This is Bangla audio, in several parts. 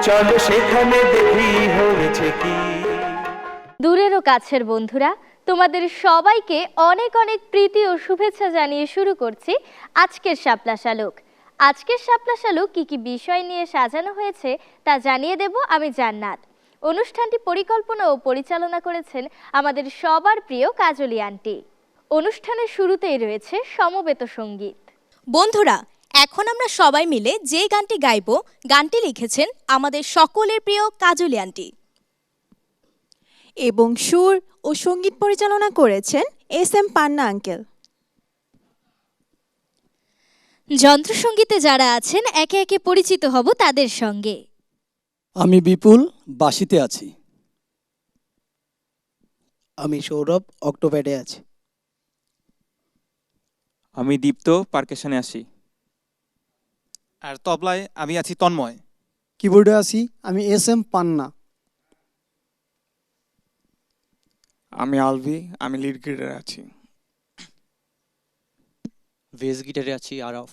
চলো সেখানে দেখি হয়েছে কি। দূরের ও কাছের বন্ধুরা, তোমাদের সবাইকে অনেক অনেক প্রীতি ও শুভেচ্ছা জানিয়ে শুরু করছি আজকের শাপলা শালুক। আজকের শাপলা শালুক কি কি বিষয় নিয়ে সাজানো হয়েছে তা জানিয়ে দেব আমি জান্নাত। অনুষ্ঠানটি পরিকল্পনা ও পরিচালনা করেছেন আমাদের সবার প্রিয় কাজলি আন্টি। অনুষ্ঠানের শুরুতেই রয়েছে সমবেত সঙ্গীত। বন্ধুরা, এখন আমরা সবাই মিলে যে গানটি গাইব, গানটি লিখেছেন আমাদের সকলের প্রিয় কাজলি আন্টি এবং সুর ও সঙ্গীত পরিচালনা করেছেন এস.এম. পান্না আঙ্কেল। যন্ত্রসঙ্গীতে যারা আছেন একে একে পরিচিত হব তাদের সঙ্গে। আমি বিপুল, বাঁশিতে আছি। আমি সৌরভ, অক্টোপ্যাডে আছি। আমি দীপ্ত, পারকাশনে আছি। আর তবলায় আমি আছি তন্ময়। কিবোর্ডে আছি আমি এস.এম. পান্না। আমি আলভি, আমি লিড গিটারে আছি। বেস গিটারে আছি আরফ।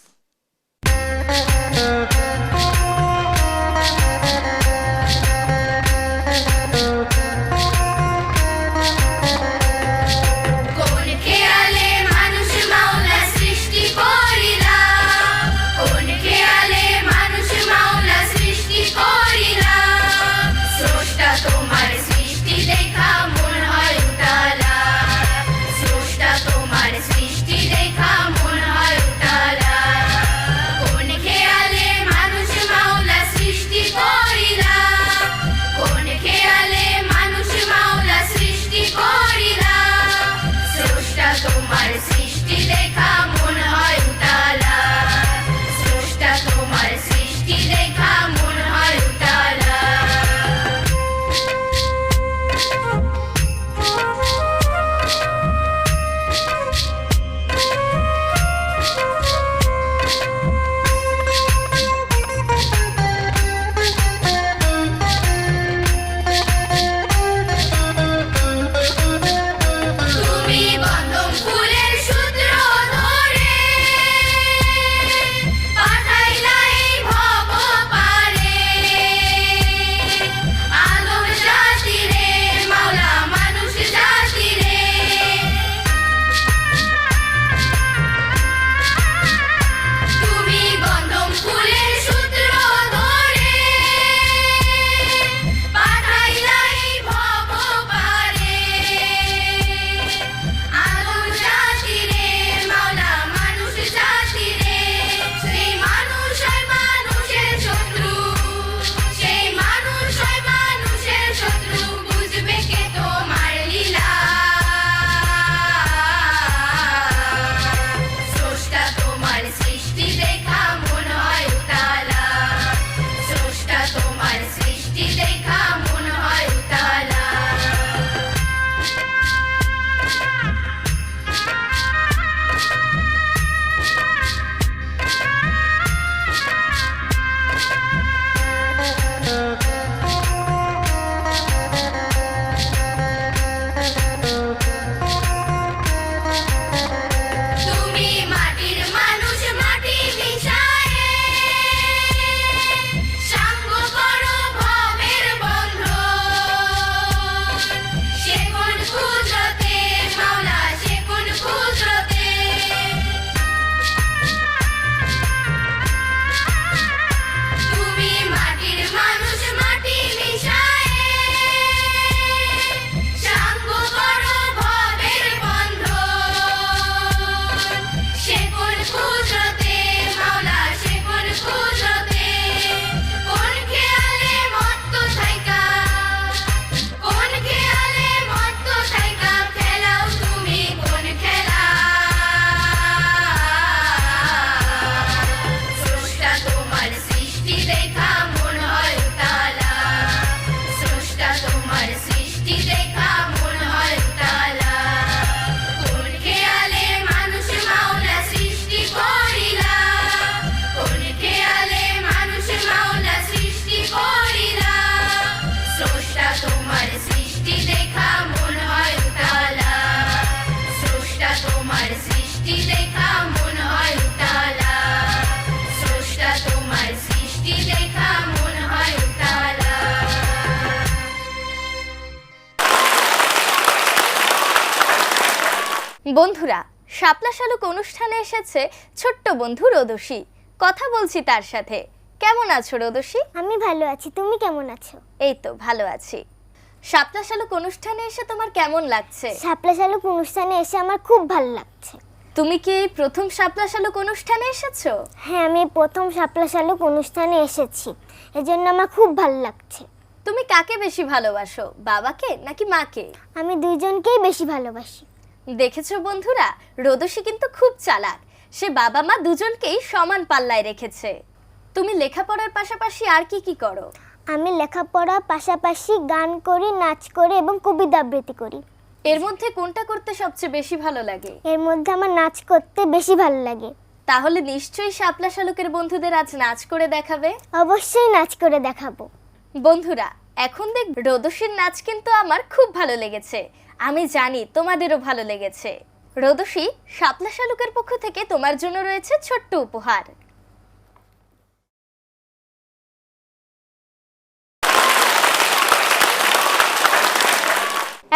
বন্ধুরা, শাপলা শালুক অনুষ্ঠানে এসেছে ছোট্ট বন্ধু রোদসী। কথা বলছি তার সাথে। কেমন আছো রোদসী? আমি ভালো আছি, তুমি কেমন আছো? এই তো ভালো আছি। শাপলা শালুক অনুষ্ঠানে এসে তোমার কেমন লাগছে? শাপলা শালুক অনুষ্ঠানে এসে আমার খুব ভালো লাগছে। তুমি কি এই প্রথম শাপলা শালুক অনুষ্ঠানে এসেছো? হ্যাঁ, আমি প্রথম শাপলা শালুক অনুষ্ঠানে এসেছি, এজন্য আমার খুব ভালো লাগছে। তুমি কাকে বেশি ভালোবাসো, বাবাকে নাকি মাকে? আমি দুইজনকেই বেশি ভালোবাসি। দেখেছো বন্ধুরা, রোদসী কিন্তু খুব চালাক। সে বাবা মা দুজনকেই সমান পাল্লায় রেখেছে। তুমি লেখাপড়ার পাশাপাশি আর কি কি করো? আমি লেখাপড়ার পাশাপাশি গান করি, নাচ করি এবং কবিতা আবৃত্তি করি। এর মধ্যে কোনটা করতে সবচেয়ে বেশি ভালো লাগে? এর মধ্যে আমার নাচ করতে বেশি ভালো লাগে। তাহলে নিশ্চয়ই শাপলা শালুকের বন্ধুদের আজ নাচ করে দেখাবে? অবশ্যই নাচ করে দেখাবো। বন্ধুরা, এখন দেখ রোদসীর নাচ কিন্তু আমার খুব ভালো লেগেছে। আমি জানি তোমাদেরও ভালো লেগেছে। রোদসী, শাপলা শালুকের পক্ষ থেকে তোমার জন্য রয়েছে ছোট্ট উপহার।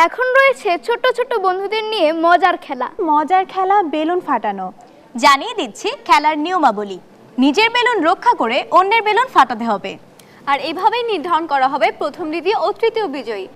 এখন রয়েছে ছোট ছোট বন্ধুদের নিয়ে মজার খেলা বেলুন ফাটানো। জানিয়ে দিচ্ছি খেলার নিয়মাবলী। নিজের বেলুন রক্ষা করে অন্যের বেলুন ফাটাতে হবে। আর এভাবেই নির্ধারণ করা হবে প্রথম, দ্বিতীয় ও তৃতীয় বিজয়ী।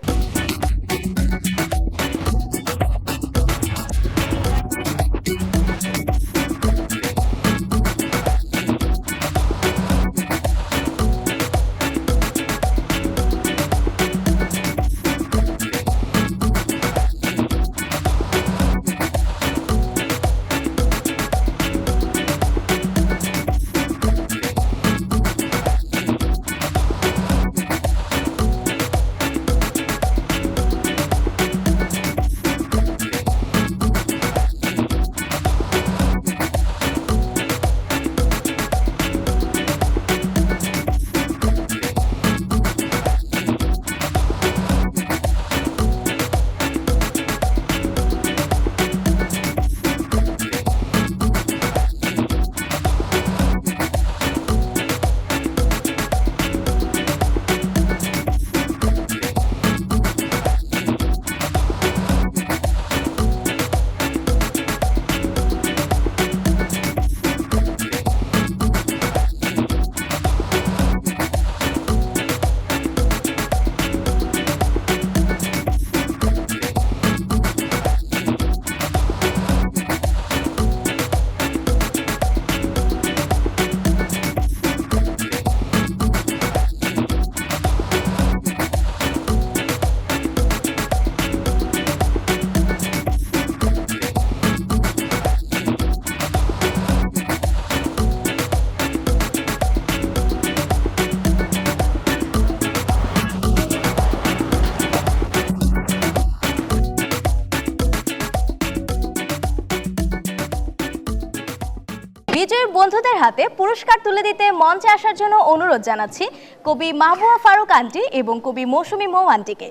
বিজয়ী বন্ধুদের হাতে পুরস্কার তুলে দিতে মঞ্চে আসার জন্য অনুরোধ জানাচ্ছি কবি মাহবুবা ফারুক আন্টি এবং কবি মৌসুমী মৌ আন্টিকে।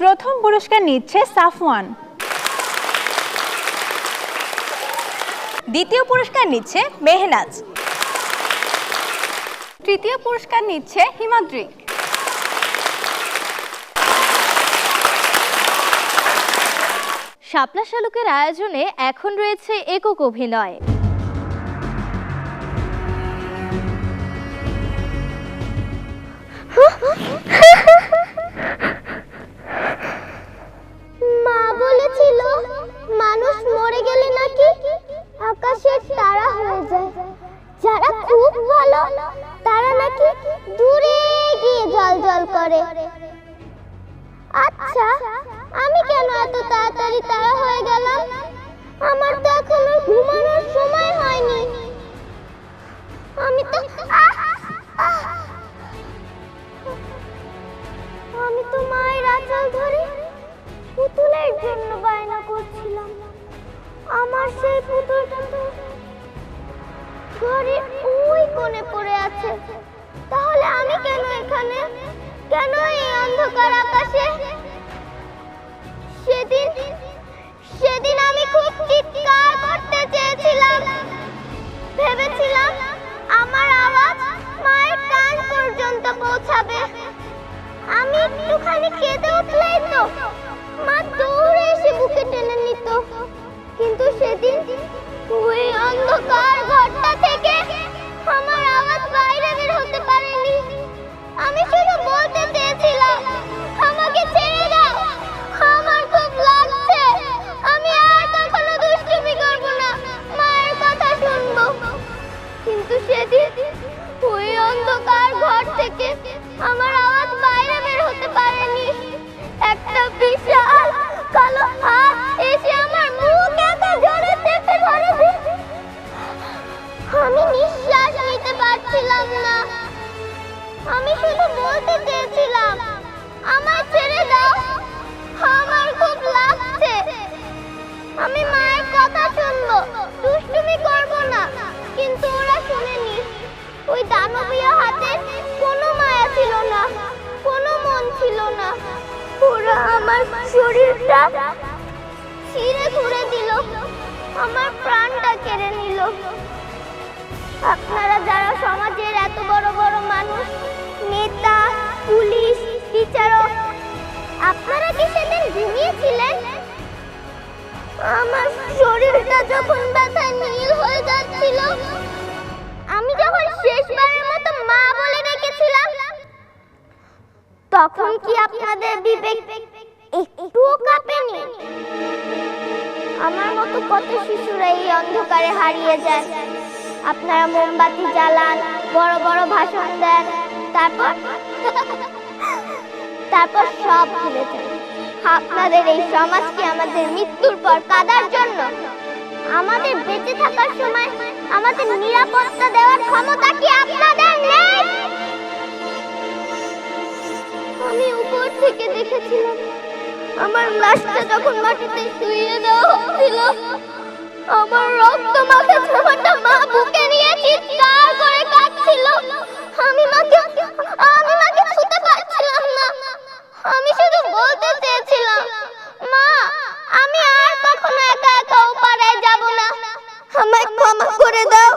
প্রথম পুরস্কার নিচ্ছে সাফওয়ান। দ্বিতীয় পুরস্কার নিচ্ছে মেহনাজ। তৃতীয় পুরস্কার নিচ্ছে হিমাদ্রি। শাপলা শালুকের আয়োজনে এখন রয়েছে একক অভিনয়। মা বলেছিল মানুষ মরে গেলে নাকি আকাশের তারা হয়ে যায়, যারা খুব ভালো তারা নাকি দূরে গিয়ে জ্বলজ্বল করে। আচ্ছা, আমি কেন এত তাড়াতাড়ি তারা হয়ে গেলাম? আমার তো এখনো ঘুমানোর সময় হয়নি। আমি তো মায়ের আঁচল ধরে পুতুলের জন্য বায়না করছিলাম। আমার সেই পুতুলটা তো ঘরে ওই কোণে পড়ে আছে। তাহলে আমি কেন এখানে, কেন এই অন্ধকার আকাশে? সেদিন আমি খুব চিৎকার করতে চেয়েছিলাম, ভেবেছিলাম আমার আওয়াজ মায়ের কান পর্যন্ত পৌঁছাবে। আমি একটুখানি কেঁদে উঠলেই তো মা দৌড়ে এসে বুকে টেনে নিত, কিন্তু সেদিন ওই অন্ধকার ঘরটা থেকে আমার আওয়াজ বাইরে বের হতে পারেনি। আমি শুধু বলতে চেয়েছিলাম, আমাকে ছেড়ে দাও, আমার খুব লাগছে, আমি আর কখনো দুষ্টুমি করব না, মায়ের কথা শুনবো। কিন্তু সেদিন ওই অন্ধকার ঘর থেকে আমার আওয়াজ বাইরে বের হতে পারেনি। একটা বিশাল কালো হাত এসে আমার মুখ একা জোরে চেপে ধরেছে। আমি নিঃশ্বাস নিতে পারছিলাম না। আমি শুধু বলতে চেয়েছিলাম, আমায় ছেড়ে দাও, আমার খুব লাগছে, আমি মায়ের কথা শুনবো, দুষ্টুমি করব না। কিন্তু ওরা শুনেনি। ওই দানবীয় হাতে কোনো মায়া ছিল না, কোনো মন ছিল না। ওরা আমার শরীরটা ছিঁড়ে খুঁড়ে দিল, আমার প্রাণটা কেড়ে নিল। আপনারা যারা সমাজের এত বড় বড় মানুষ, নেতা, পুলিশ, বিচারক, আপনারা কি সেদিন ঘুমিয়েছিলেন? আমার শরীরটা যখন ব্যথায় নীল হয়ে যাচ্ছিল, আমি যখন শেষবারের মতো মা বলে ডেকেছিলাম, তখন কি আপনাদের বিবেক একটুও কাঁপেনি? আমার মতো কত শিশুরা এই অন্ধকারে হারিয়ে যায়। আপনারা মোমবাতি জ্বালান, বড় বড় ভাষণ দেন, তারপর সব ভুলে যান। আপনাদের এই সমাজ কি আমাদের মৃত্যুর পর কাঁদার জন্য? আমাদের বেঁচে থাকার সময় আমাদের নিরাপত্তা দেওয়ার ক্ষমতা কি আপনাদের নেই? আমি উপর থেকে দেখেছিলাম, আমার লাশটা যখন মাটিতে শুইয়ে দেওয়া হচ্ছিল, আমার রক্ত মাখা জামাটা মা বুকে নিয়ে চিৎকার করে কাঁদছিল। আমি মাকে ছুতে পারছিলাম না। আমি শুধু বলতে চেয়েছিলাম, মা, আমি আর কখনো একা একা ওপারে যাব না, আমায় ক্ষমা করে দাও।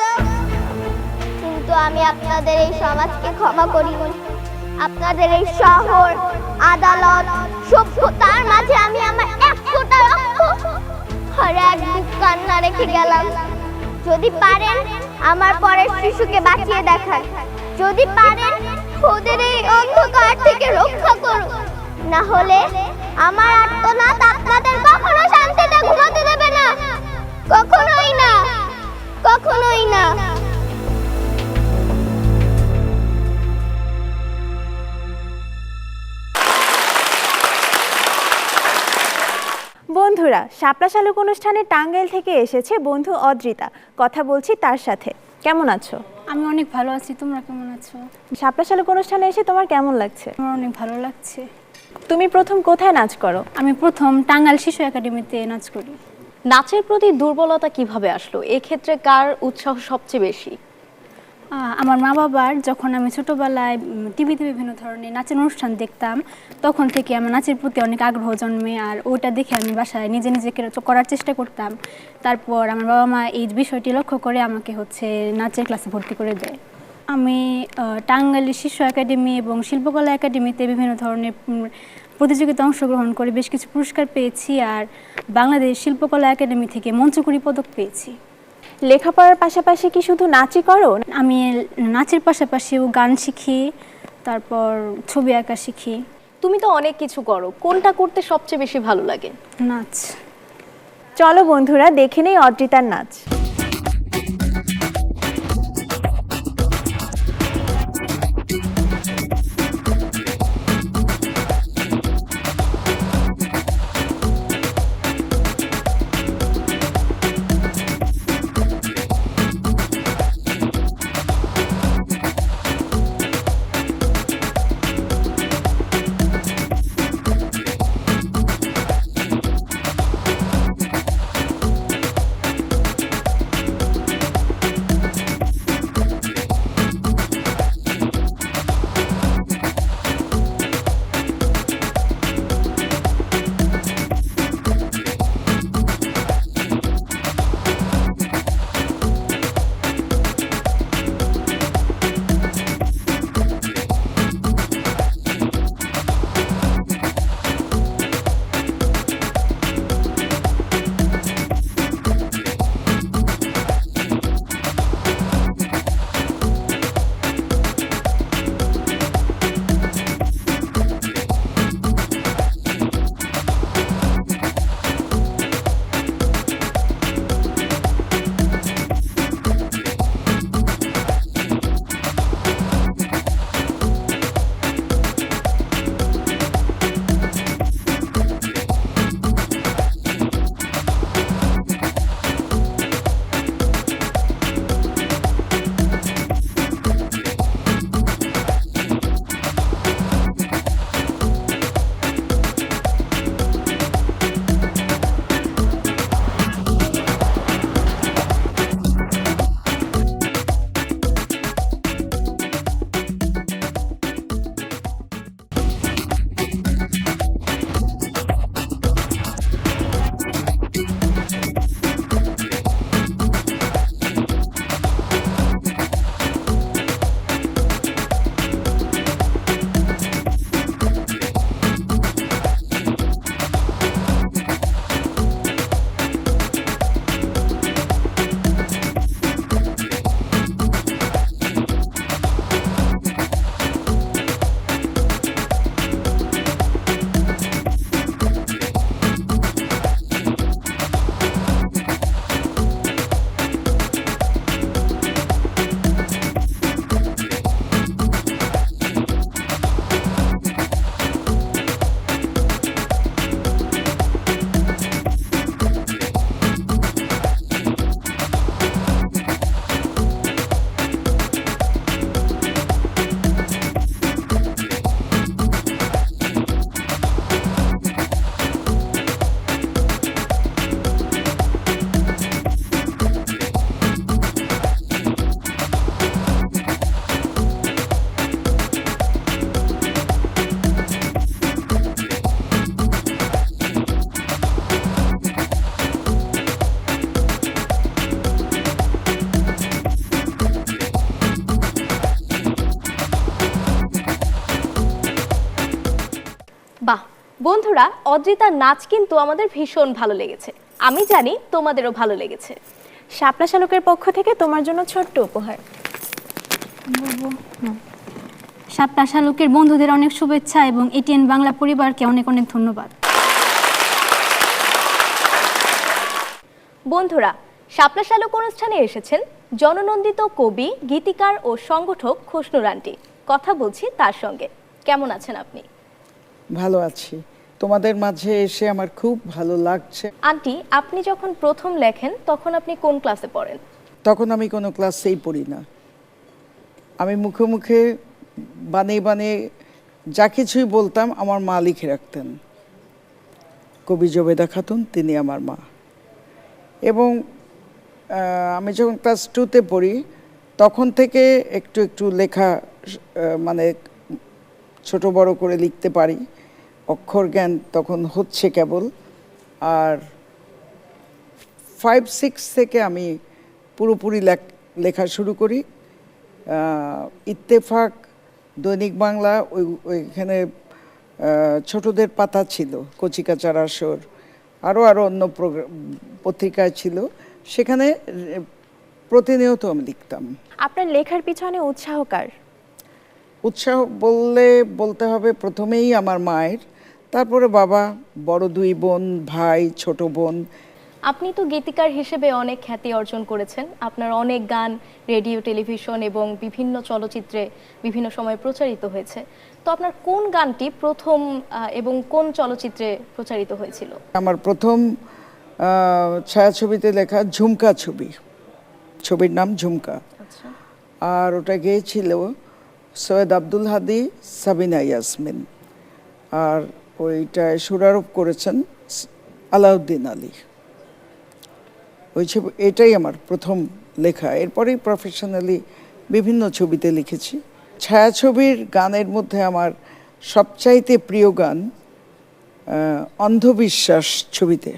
কিন্তু আমি আপনাদের এই সমাজকে ক্ষমা করিনি। আপনাদের এই শহর, আদালত, সভ্যতার মাঝে আমি আমার এক ফোঁটা রক্ত আর এক বুক কান্না রেখে গেলাম। যদি পারেন আমার পরের শিশুকে বাঁচিয়ে দেখান, যদি পারেন ওদের এই অন্ধকার থেকে রক্ষা করুন, না হলে আমার আর্তনাদ আপনাদের কখনো শান্তিতে ঘুমাতে দেবে না, কখনোই না, কখনোই না। বন্ধুরা, শাপলা শালুক অনুষ্ঠানে টাঙ্গাইল থেকে এসেছে বন্ধু অদ্রিতা। কথা বলছি তার সাথে। কেমন আছো? আমি অনেক ভালো আছি, তোমরা কেমন আছো? শাপলা শালুক অনুষ্ঠানে এসে তোমার কেমন লাগছে? আমার অনেক ভালো লাগছে। তুমি প্রথম কোথায় নাচ করো? আমি প্রথম টাঙ্গাইল শিশু একাডেমিতে নাচ করি। নাচের প্রতি দুর্বলতা কিভাবে আসলো? এক্ষেত্রে কার উৎসাহ সবচেয়ে বেশি? আমার মা বাবার, যখন আমি ছোটোবেলায় টিভিতে বিভিন্ন ধরনের নাচের অনুষ্ঠান দেখতাম, তখন থেকে আমার নাচের প্রতি অনেক আগ্রহ জন্মে। আর ওটা দেখে আমি বাসায় নিজে নিজেকে করার চেষ্টা করতাম। তারপর আমার বাবা মা এই বিষয়টি লক্ষ্য করে আমাকে নাচের ক্লাসে ভর্তি করে দেয়। আমি টাঙ্গাইল শিশু একাডেমি এবং শিল্পকলা একাডেমিতে বিভিন্ন ধরনের প্রতিযোগিতায় অংশগ্রহণ করে বেশ কিছু পুরস্কার পেয়েছি। আর বাংলাদেশ শিল্পকলা একাডেমি থেকে মঞ্চকুরি পদক পেয়েছি। লেখাপড়ার পাশাপাশি কি শুধু নাচই করো? আমি নাচের পাশাপাশিও গান শিখি, তারপর ছবি আঁকা শিখি। তুমি তো অনেক কিছু করো, কোনটা করতে সবচেয়ে বেশি ভালো লাগে? নাচ। চলো বন্ধুরা, দেখে নেই অদ্রিতার নাচ। বন্ধুরা, অদ্রিতার নাচ কিন্তু আমাদের ভীষণ ভালো লেগেছে। আমি জানি তোমাদেরও ভালো লেগেছে। শাপলা শালুকের পক্ষ থেকে তোমার জন্য ছোট্ট উপহার। শাপলা শালুকের বন্ধুদের অনেক শুভেচ্ছা এবং এটিএন বাংলা পরিবারকে অনেক অনেক ধন্যবাদ। বন্ধুরা, শাপলা শালুক অনুষ্ঠানে এসেছেন জননন্দিত কবি, গীতিকার ও সংগঠক খুশনুর আন্টি। কথা বলছি তার সঙ্গে। কেমন আছেন আপনি? ভালো আছি, তোমাদের মাঝে এসে আমার খুব ভালো লাগছে। আন্টি, আপনি যখন প্রথম লেখেন তখন আপনি কোন ক্লাসে পড়েন? তখন আমি কোনো ক্লাসেই পড়ি না, আমি মুখে মুখে বানিয়ে বানিয়ে যা কিছুই বলতাম আমার মা লিখে রাখতেন। কবি জবেদা খাতুন, তিনি আমার মা। এবং আমি যখন ক্লাস 2তে পড়ি তখন থেকে একটু একটু লেখা মানে ছোট বড় করে লিখতে পারি, অক্ষর জ্ঞান তখন হচ্ছে কেবল। আর 5-6 থেকে আমি পুরোপুরি লেখা শুরু করি। ইত্তেফাক, দৈনিক বাংলা, ওইখানে ছোটদের পাতা ছিল, কচিকাচার আসর, আরও অন্য পত্রিকায় ছিল, সেখানে প্রতিনিয়ত আমি লিখতাম। আপনার লেখার পিছনে উৎসাহ কার? উৎসাহ বলতে হবে প্রথমেই আমার মায়ের, তারপরে বাবা, বড় 2 বোন, ভাই, ছোট বোন। আপনি তো গীতিকার হিসেবে অনেক খ্যাতি অর্জন করেছেন। আপনার অনেক গান রেডিও, টেলিভিশন এবং বিভিন্ন চলচ্চিত্রে বিভিন্ন সময় প্রচারিত হয়েছে। তো আপনার কোন গানটি প্রথম এবং কোন চলচ্চিত্রে প্রচারিত হয়েছিল? আমার প্রথম ছায়াছবিতে লেখা ঝুমকা ছবির নাম ঝুমকা। আর ওটা গেয়েছিল সৈয়দ আব্দুল হাদি, সাবিনা ইয়াসমিন। আর ওইটায় সুরারোপ করেছেন আলাউদ্দিন আলী। ওই ছবি, এটাই আমার প্রথম লেখা। এরপরেই প্রফেশনালি বিভিন্ন ছবিতে লিখেছি। ছায়াছবির গানের মধ্যে আমার সবচাইতে প্রিয় গান অন্ধবিশ্বাস ছবিতে,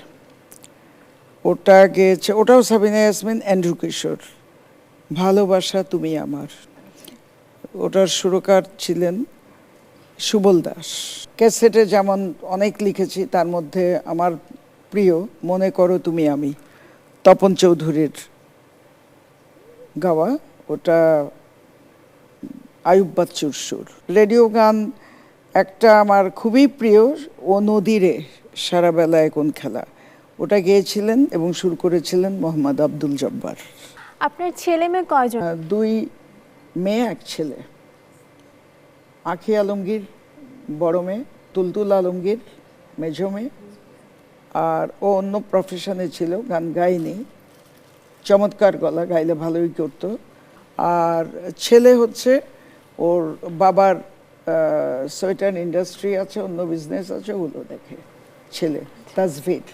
ওটা গেয়েছে, ওটাও সাবিনা ইয়াসমিন, অ্যান্ড্রু কিশোর। ভালোবাসা তুমি আমার, ওটার সুরকার ছিলেন সুবল দাস। ক্যাসেটে যেমন অনেক লিখেছি, তার মধ্যে আমার প্রিয় মনে করো তুমি আমি, তপন চৌধুরীর গাওয়া, ওটা আয়ুব বাচ্চুর সুর। রেডিও গান একটা আমার খুবই প্রিয়, ও নদীরে সারা বেলায় কোন খেলা, ওটা গেয়েছিলেন এবং সুর করেছিলেন মোহাম্মদ আব্দুল জব্বার। আপনার ছেলে মেয়ে কয়জন? 2 মেয়ে 1 ছেলে। আঁখি আলমগীর বড় মেয়ে, তুলতুল আলমগীর মেজো মেয়ে। আর ও অন্য প্রফেশনে ছিল, গান গায়নি, চমৎকার গলা, গাইলে ভালোই করতো। আর ছেলে হচ্ছে, ওর বাবার সোয়েটার ইন্ডাস্ট্রি আছে, অন্য বিজনেস আছে, ওগুলো দেখে। ছেলে তাজভির।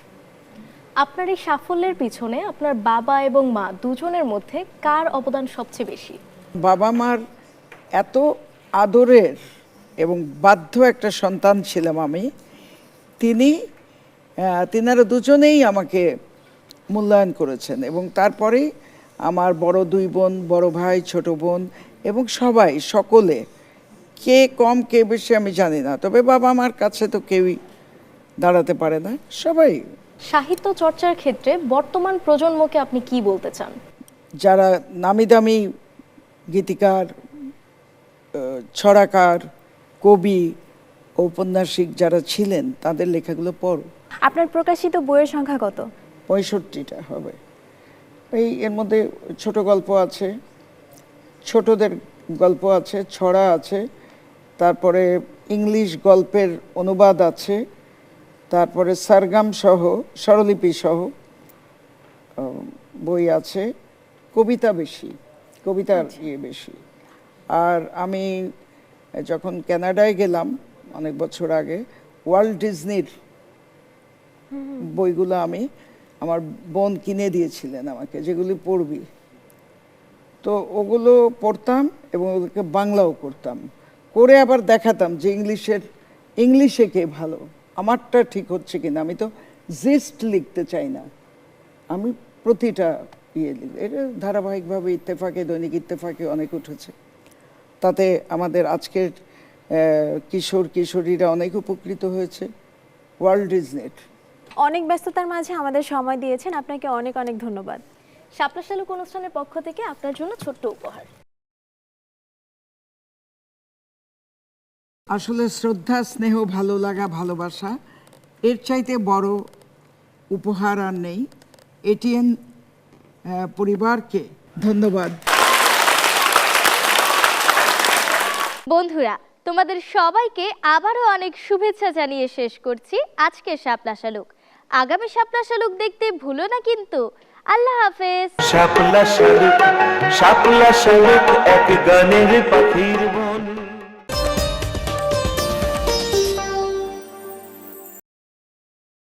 আপনার এই সাফল্যের পিছনে আপনার বাবা এবং মা দুজনের মধ্যে কার অবদান সবচেয়ে বেশি? বাবা মার এত আদরের এবং বাধ্য একটা সন্তান ছিলাম আমি। তিনারা দুজনেই আমাকে মূল্যায়ন করেছেন। এবং তারপরেই আমার বড় 2 বোন, বড় ভাই, ছোট বোন এবং সবাই, সকলে, কে কম কে বেশি আমি জানি না, তবে বাবা মার কাছে তো কেউই দাঁড়াতে পারে না, সবাই। সাহিত্য চর্চার ক্ষেত্রে বর্তমান প্রজন্মকে আপনি কি বলতে চান? যারা নামি দামি গীতিকার, ছড়াকার, কবি, ঔপন্যাসিক যারা ছিলেন, তাদের লেখাগুলো পড়ো। আপনার প্রকাশিত বইয়ের সংখ্যা কত? 65টা হবে। এর মধ্যে ছোট গল্প আছে, ছোটদের গল্প আছে, ছড়া আছে, তারপরে ইংলিশ গল্পের অনুবাদ আছে, তারপরে সারগাম সহ, স্বরলিপি সহ বই আছে, কবিতা বেশি, কবিতার বেশি। আর আমি যখন কানাডায় গেলাম অনেক বছর আগে, ওয়াল্ট ডিজনির বইগুলো আমার বোন কিনে দিয়েছিলেন আমাকে, যেগুলি পড়বি। তো ওগুলো পড়তাম এবং ওদেরকে বাংলাও করতাম, করে আবার দেখাতাম যে ইংলিশে কে ভালো, আমারটা ঠিক হচ্ছে কিনা। আমি তো জিস্ট লিখতে চাই না, আমি প্রতিটা এটা ধারাবাহিকভাবে ইত্তেফাকে, দৈনিক ইত্তেফাকে অনেক উঠেছে। তাতে আমাদের আজকের কিশোর কিশোরীরা অনেক উপকৃত হয়েছে। World is net. অনেক ব্যস্ততার মাঝে আমাদের সময় দিয়েছেন, আপনাকে অনেক অনেক ধন্যবাদ। শাপলা শালুক অনুষ্ঠানের পক্ষ থেকে আপনার জন্য ছোট্ট উপহার। আসলে শ্রদ্ধা, স্নেহ, ভালো লাগা, ভালোবাসা এর চাইতে বড় উপহার আর নেই। এটিএন পরিবারকে ধন্যবাদ। বন্ধুরা, তোমাদের সবাইকে আবারও অনেক শুভেচ্ছা জানিয়ে শেষ করছি আজকের শাপলা শালুক। আগামী শাপলা শালুক দেখতে ভুলো না কিন্তু। আল্লাহ হাফেজ। শাপলা শালুক এক গানের পাখির